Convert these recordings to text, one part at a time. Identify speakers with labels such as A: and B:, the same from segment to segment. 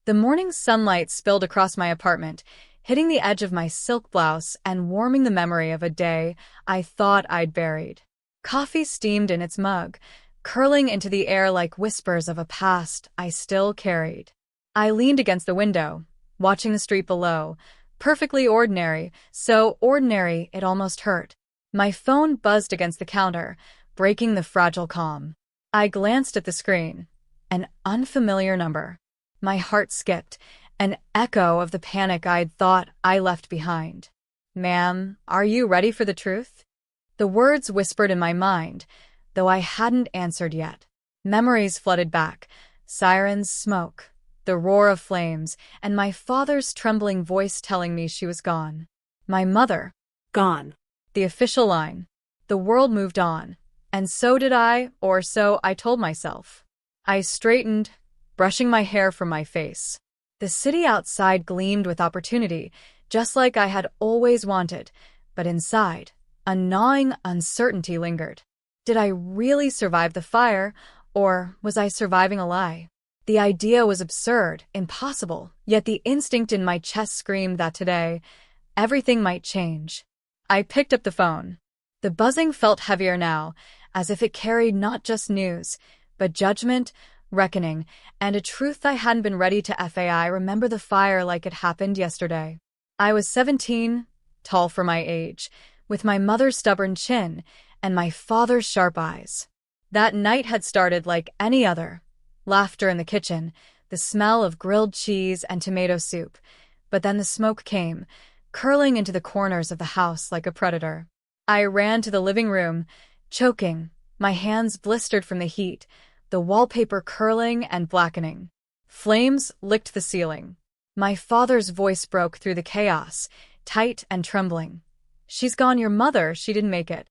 A: The morning sunlight spilled across my apartment, hitting the edge of my silk blouse and warming the memory of a day I thought I'd buried. Coffee steamed in its mug, curling into the air like whispers of a past I still carried. I leaned against the window, watching the street below, perfectly ordinary, so ordinary it almost hurt. My phone buzzed against the counter, breaking the fragile calm. I glanced at the screen. An unfamiliar number. My heart skipped, an echo of the panic I'd thought I left behind. "Ma'am, are you ready for the truth?" The words whispered in my mind, though I hadn't answered yet. Memories flooded back, sirens, smoke, the roar of flames, and my father's trembling voice telling me she was gone. My mother.
B: Gone.
A: The official line. The world moved on, and so did I, or so I told myself. I straightened, brushing my hair from my face. The city outside gleamed with opportunity, just like I had always wanted, but inside, a gnawing uncertainty lingered. Did I really survive the fire, or was I surviving a lie? The idea was absurd, impossible, yet the instinct in my chest screamed that today, everything might change. I picked up the phone. The buzzing felt heavier now, as if it carried not just news, but judgment, reckoning, and a truth I hadn't been ready to remember the fire like it happened yesterday. I was 17, tall for my age, with my mother's stubborn chin and my father's sharp eyes. That night had started like any other. Laughter in the kitchen, the smell of grilled cheese and tomato soup. But then the smoke came, curling into the corners of the house like a predator. I ran to the living room, choking, my hands blistered from the heat, the wallpaper curling and blackening. Flames licked the ceiling. My father's voice broke through the chaos, tight and trembling. "She's gone, your mother, she didn't make it."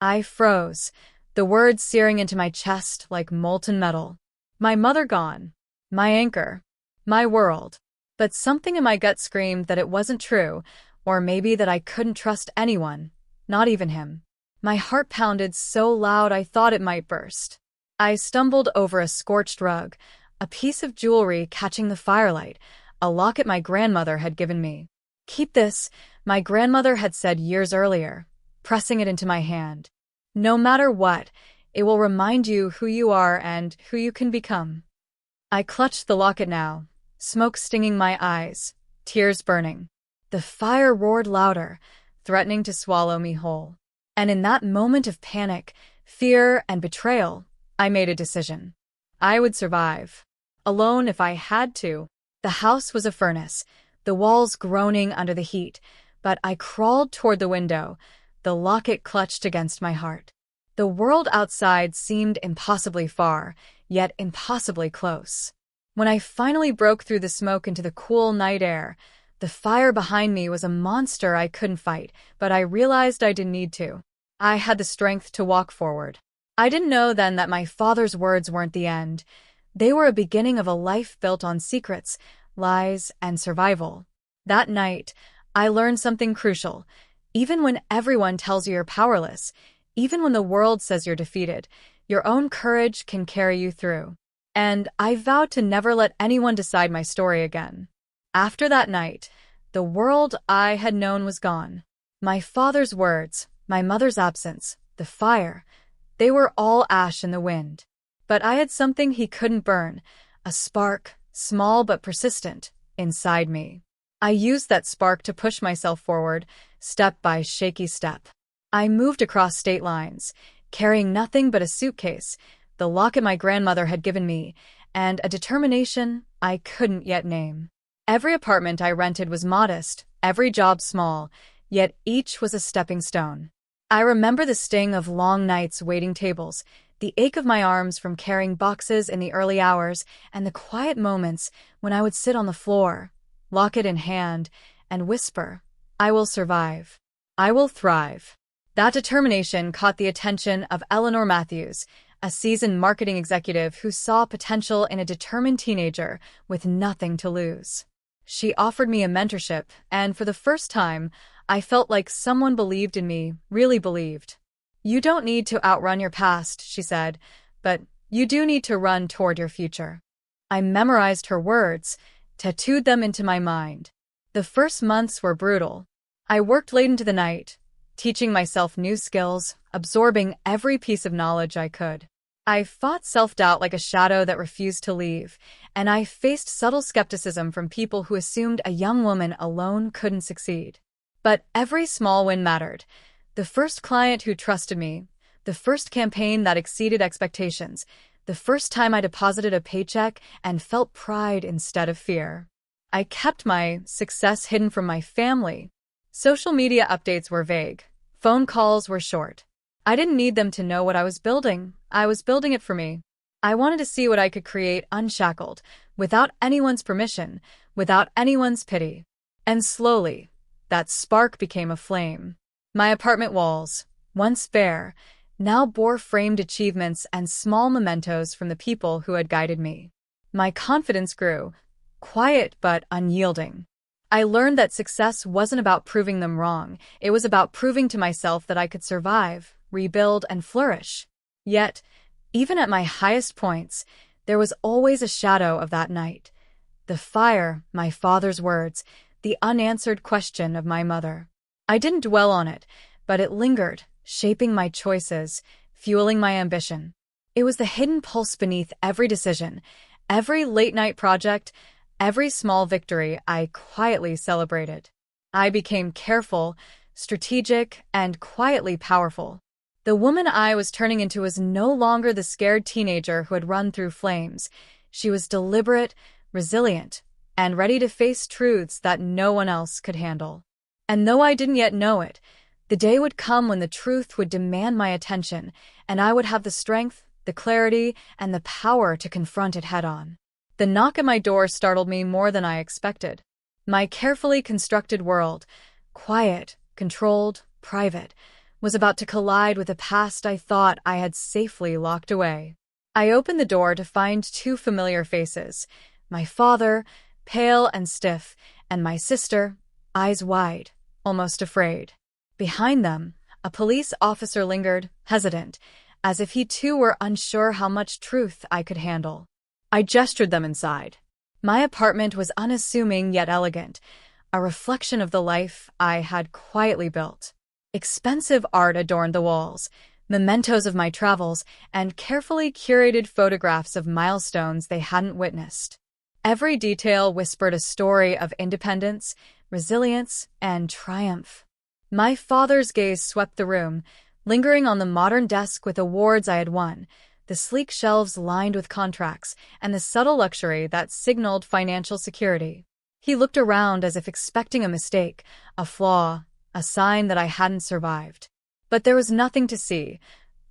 A: I froze, the words searing into my chest like molten metal. My mother gone. My anchor. My world. But something in my gut screamed that it wasn't true, or maybe that I couldn't trust anyone, not even him. My heart pounded so loud I thought it might burst. I stumbled over a scorched rug, a piece of jewelry catching the firelight, a locket my grandmother had given me. "Keep this," my grandmother had said years earlier, pressing it into my hand. "No matter what, it will remind you who you are and who you can become." I clutched the locket now, smoke stinging my eyes, tears burning. The fire roared louder, threatening to swallow me whole. And in that moment of panic, fear, and betrayal, I made a decision. I would survive. Alone if I had to. The house was a furnace, the walls groaning under the heat, but I crawled toward the window, the locket clutched against my heart. The world outside seemed impossibly far, yet impossibly close. When I finally broke through the smoke into the cool night air, the fire behind me was a monster I couldn't fight, but I realized I didn't need to. I had the strength to walk forward. I didn't know then that my father's words weren't the end. They were a beginning of a life built on secrets, lies, and survival. That night, I learned something crucial. Even when everyone tells you you're powerless, even when the world says you're defeated, your own courage can carry you through. And I vowed to never let anyone decide my story again. After that night, the world I had known was gone. My father's words, my mother's absence, the fire, they were all ash in the wind. But I had something he couldn't burn, a spark, small but persistent, inside me. I used that spark to push myself forward, step by shaky step. I moved across state lines, carrying nothing but a suitcase, the locket my grandmother had given me, and a determination I couldn't yet name. Every apartment I rented was modest, every job small, yet each was a stepping stone. I remember the sting of long nights waiting tables, the ache of my arms from carrying boxes in the early hours, and the quiet moments when I would sit on the floor, locket in hand, and whisper, "I will survive. I will thrive." That determination caught the attention of Eleanor Matthews, a seasoned marketing executive who saw potential in a determined teenager with nothing to lose. She offered me a mentorship, and for the first time, I felt like someone believed in me, really believed. "You don't need to outrun your past," she said, "but you do need to run toward your future." I memorized her words, tattooed them into my mind. The first months were brutal. I worked late into the night, teaching myself new skills, absorbing every piece of knowledge I could. I fought self-doubt like a shadow that refused to leave, and I faced subtle skepticism from people who assumed a young woman alone couldn't succeed. But every small win mattered. The first client who trusted me, the first campaign that exceeded expectations, the first time I deposited a paycheck and felt pride instead of fear. I kept my success hidden from my family. Social media updates were vague. Phone calls were short. I didn't need them to know what I was building. I was building it for me. I wanted to see what I could create unshackled, without anyone's permission, without anyone's pity. And slowly, that spark became a flame. My apartment walls, once bare, now bore framed achievements and small mementos from the people who had guided me. My confidence grew, quiet but unyielding. I learned that success wasn't about proving them wrong. It was about proving to myself that I could survive, rebuild, and flourish. Yet, even at my highest points, there was always a shadow of that night. The fire, my father's words, the unanswered question of my mother. I didn't dwell on it, but it lingered, shaping my choices, fueling my ambition. It was the hidden pulse beneath every decision, every late-night project, every small victory I quietly celebrated. I became careful, strategic, and quietly powerful. The woman I was turning into was no longer the scared teenager who had run through flames. She was deliberate, resilient, and ready to face truths that no one else could handle. And though I didn't yet know it, the day would come when the truth would demand my attention, and I would have the strength, the clarity, and the power to confront it head-on. The knock at my door startled me more than I expected. My carefully constructed world, quiet, controlled, private, was about to collide with a past I thought I had safely locked away. I opened the door to find two familiar faces, my father, pale and stiff, and my sister, eyes wide, almost afraid. Behind them, a police officer lingered, hesitant, as if he too were unsure how much truth I could handle. I gestured them inside. My apartment was unassuming yet elegant, a reflection of the life I had quietly built. Expensive art adorned the walls, mementos of my travels, and carefully curated photographs of milestones they hadn't witnessed. Every detail whispered a story of independence, resilience, and triumph. My father's gaze swept the room, lingering on the modern desk with awards I had won, the sleek shelves lined with contracts, and the subtle luxury that signaled financial security. He looked around as if expecting a mistake, a flaw, a sign that I hadn't survived. But there was nothing to see,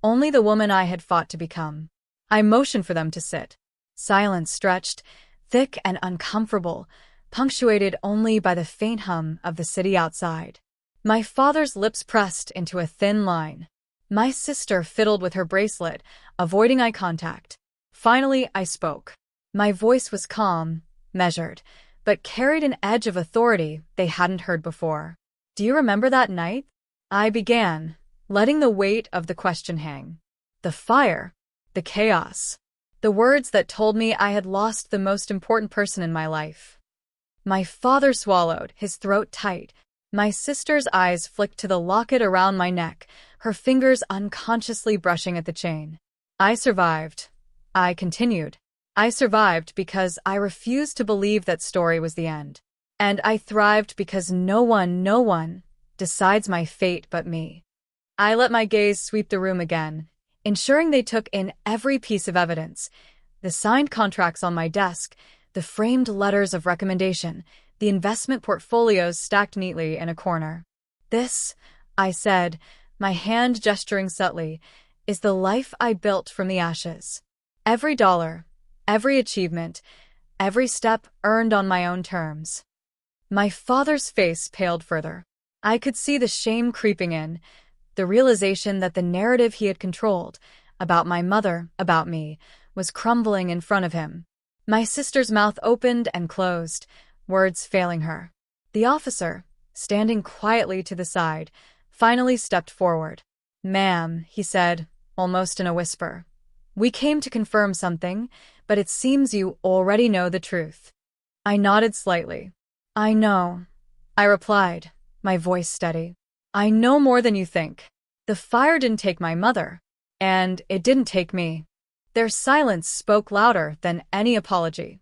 A: only the woman I had fought to become. I motioned for them to sit. Silence stretched, thick and uncomfortable, punctuated only by the faint hum of the city outside. My father's lips pressed into a thin line. My sister fiddled with her bracelet, avoiding eye contact. Finally, I spoke. My voice was calm, measured, but carried an edge of authority they hadn't heard before. "Do you remember that night?" I began, letting the weight of the question hang. The fire, the chaos, the words that told me I had lost the most important person in my life. My father swallowed, his throat tight. My sister's eyes flicked to the locket around my neck, her fingers unconsciously brushing at the chain. I survived. I continued. I survived because I refused to believe that story was the end. And I thrived because no one decides my fate but me. I let my gaze sweep the room again, ensuring they took in every piece of evidence. The signed contracts on my desk, the framed letters of recommendation, the investment portfolios stacked neatly in a corner. "This," I said, my hand gesturing subtly, "is the life I built from the ashes. Every dollar, every achievement, every step earned on my own terms." My father's face paled further. I could see the shame creeping in, the realization that the narrative he had controlled, about my mother, about me, was crumbling in front of him. My sister's mouth opened and closed, words failing her. The officer, standing quietly to the side, finally stepped forward. "Ma'am," he said, almost in a whisper, "we came to confirm something, but it seems you already know the truth." I nodded slightly. I know, I replied, my voice steady. I know more than you think. The fire didn't take my mother, and it didn't take me. Their silence spoke louder than any apology.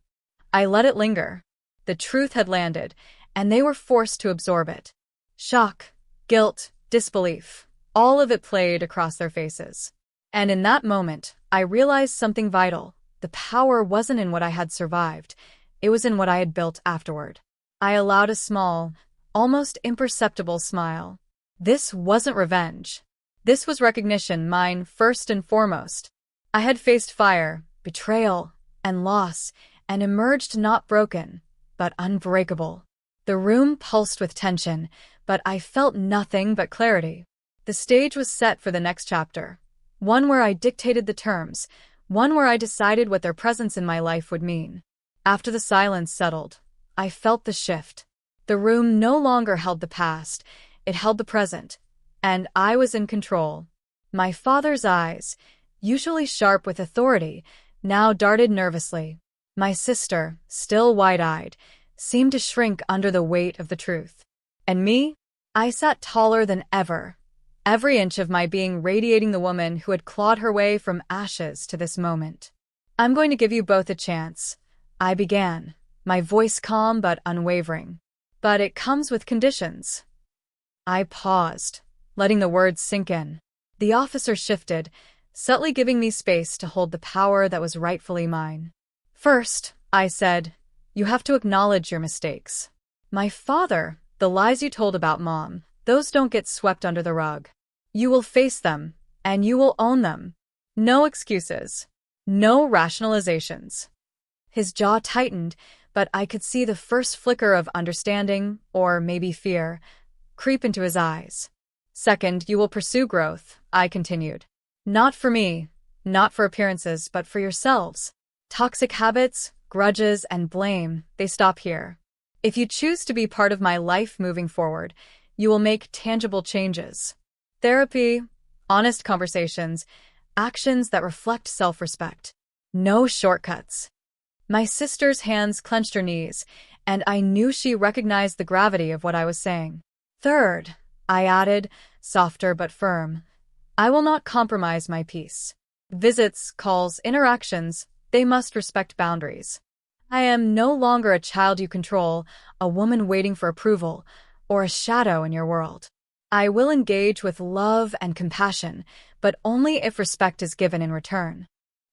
A: I let it linger. The truth had landed, and they were forced to absorb it. Shock, guilt, disbelief, all of it played across their faces. And in that moment, I realized something vital. The power wasn't in what I had survived, it was in what I had built afterward. I allowed a small, almost imperceptible smile. This wasn't revenge. This was recognition, mine first and foremost. I had faced fire, betrayal, and loss, and emerged not broken, but unbreakable. The room pulsed with tension, but I felt nothing but clarity. The stage was set for the next chapter, one where I dictated the terms, one where I decided what their presence in my life would mean. After the silence settled, I felt the shift. The room no longer held the past, it held the present, and I was in control. My father's eyes, usually sharp with authority, now darted nervously. My sister, still wide-eyed, seemed to shrink under the weight of the truth. And me? I sat taller than ever, every inch of my being radiating the woman who had clawed her way from ashes to this moment. I'm going to give you both a chance, I began, my voice calm but unwavering. But it comes with conditions. I paused, letting the words sink in. The officer shifted, subtly giving me space to hold the power that was rightfully mine. First, I said, you have to acknowledge your mistakes. My father, the lies you told about Mom, those don't get swept under the rug. You will face them, and you will own them. No excuses. No rationalizations. His jaw tightened, but I could see the first flicker of understanding, or maybe fear, creep into his eyes. Second, you will pursue growth, I continued. Not for me, not for appearances, but for yourselves. Toxic habits, grudges, and blame, they stop here. If you choose to be part of my life moving forward, you will make tangible changes. Therapy, honest conversations, actions that reflect self-respect. No shortcuts. My sister's hands clenched her knees, and I knew she recognized the gravity of what I was saying. Third, I added, softer but firm, I will not compromise my peace. Visits, calls, interactions, they must respect boundaries. I am no longer a child you control, a woman waiting for approval, or a shadow in your world. I will engage with love and compassion, but only if respect is given in return.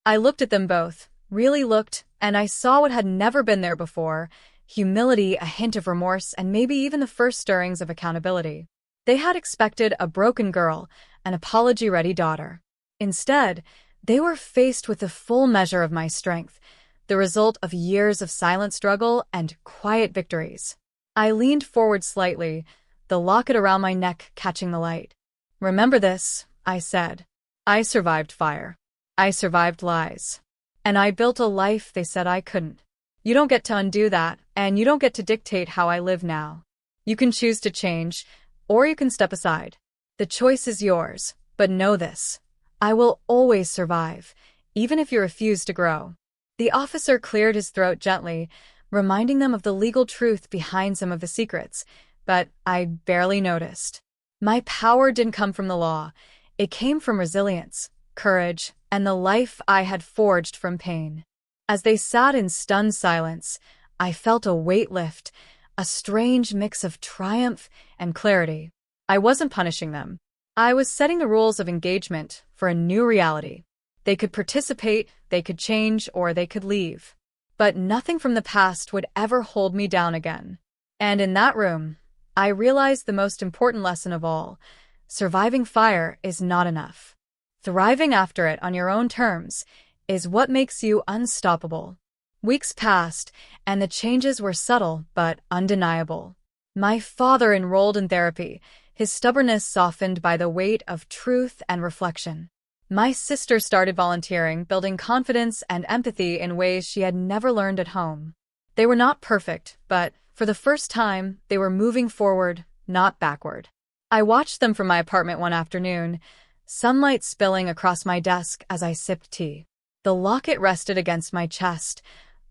A: I looked at them both, really looked, and I saw what had never been there before: humility, a hint of remorse, and maybe even the first stirrings of accountability. They had expected a broken girl, an apology-ready daughter. Instead, they were faced with the full measure of my strength, the result of years of silent struggle and quiet victories. I leaned forward slightly, the locket around my neck catching the light. Remember this, I said. I survived fire. I survived lies. And I built a life they said I couldn't. You don't get to undo that, and you don't get to dictate how I live now. You can choose to change, or you can step aside. The choice is yours, but know this: I will always survive, even if you refuse to grow. The officer cleared his throat gently, reminding them of the legal truth behind some of the secrets, but I barely noticed. My power didn't come from the law. It came from resilience, courage, and the life I had forged from pain. As they sat in stunned silence, I felt a weight lift, a strange mix of triumph and clarity. I wasn't punishing them. I was setting the rules of engagement for a new reality. They could participate, they could change, or they could leave. But nothing from the past would ever hold me down again. And in that room, I realized the most important lesson of all: surviving fire is not enough. Thriving after it on your own terms is what makes you unstoppable. Weeks passed, and the changes were subtle but undeniable. My father enrolled in therapy, his stubbornness softened by the weight of truth and reflection. My sister started volunteering, building confidence and empathy in ways she had never learned at home. They were not perfect, but for the first time, they were moving forward, not backward. I watched them from my apartment one afternoon, sunlight spilling across my desk as I sipped tea. The locket rested against my chest,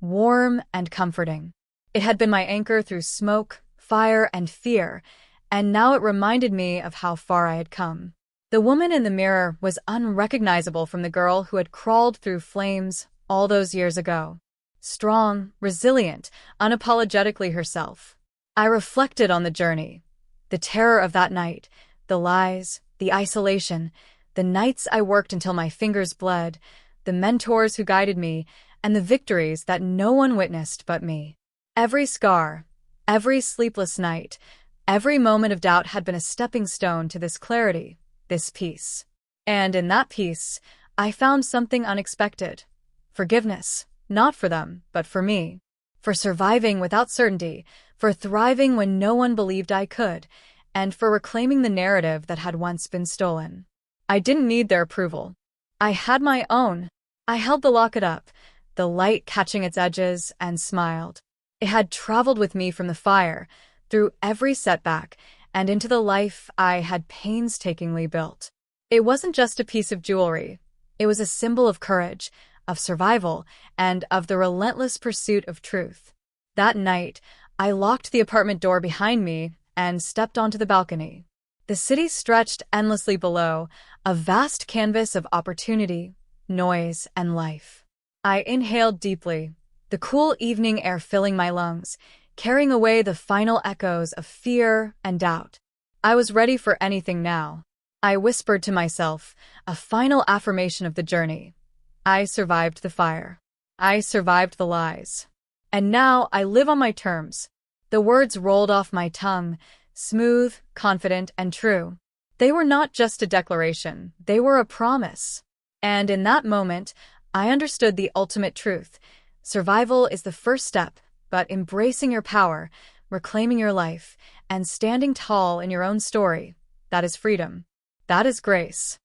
A: warm and comforting. It had been my anchor through smoke, fire, and fear, and now it reminded me of how far I had come. The woman in the mirror was unrecognizable from the girl who had crawled through flames all those years ago. Strong, resilient, unapologetically herself. I reflected on the journey, the terror of that night, the lies, the isolation, the nights I worked until my fingers bled, the mentors who guided me, and the victories that no one witnessed but me. Every scar, every sleepless night, every moment of doubt had been a stepping stone to this clarity, this peace. And in that peace, I found something unexpected. Forgiveness, not for them, but for me. For surviving without certainty, for thriving when no one believed I could, and for reclaiming the narrative that had once been stolen. I didn't need their approval. I had my own. I held the locket up, the light catching its edges, and smiled. It had traveled with me from the fire, through every setback, and into the life I had painstakingly built. It wasn't just a piece of jewelry. It was a symbol of courage, of survival, and of the relentless pursuit of truth. That night, I locked the apartment door behind me and stepped onto the balcony. The city stretched endlessly below, a vast canvas of opportunity, noise, and life. I inhaled deeply, the cool evening air filling my lungs, carrying away the final echoes of fear and doubt. I was ready for anything now. I whispered to myself, a final affirmation of the journey. I survived the fire. I survived the lies. And now I live on my terms. The words rolled off my tongue, smooth, confident, and true. They were not just a declaration, they were a promise. And in that moment, I understood the ultimate truth. Survival is the first step, but embracing your power, reclaiming your life, and standing tall in your own story, that is freedom. That is grace.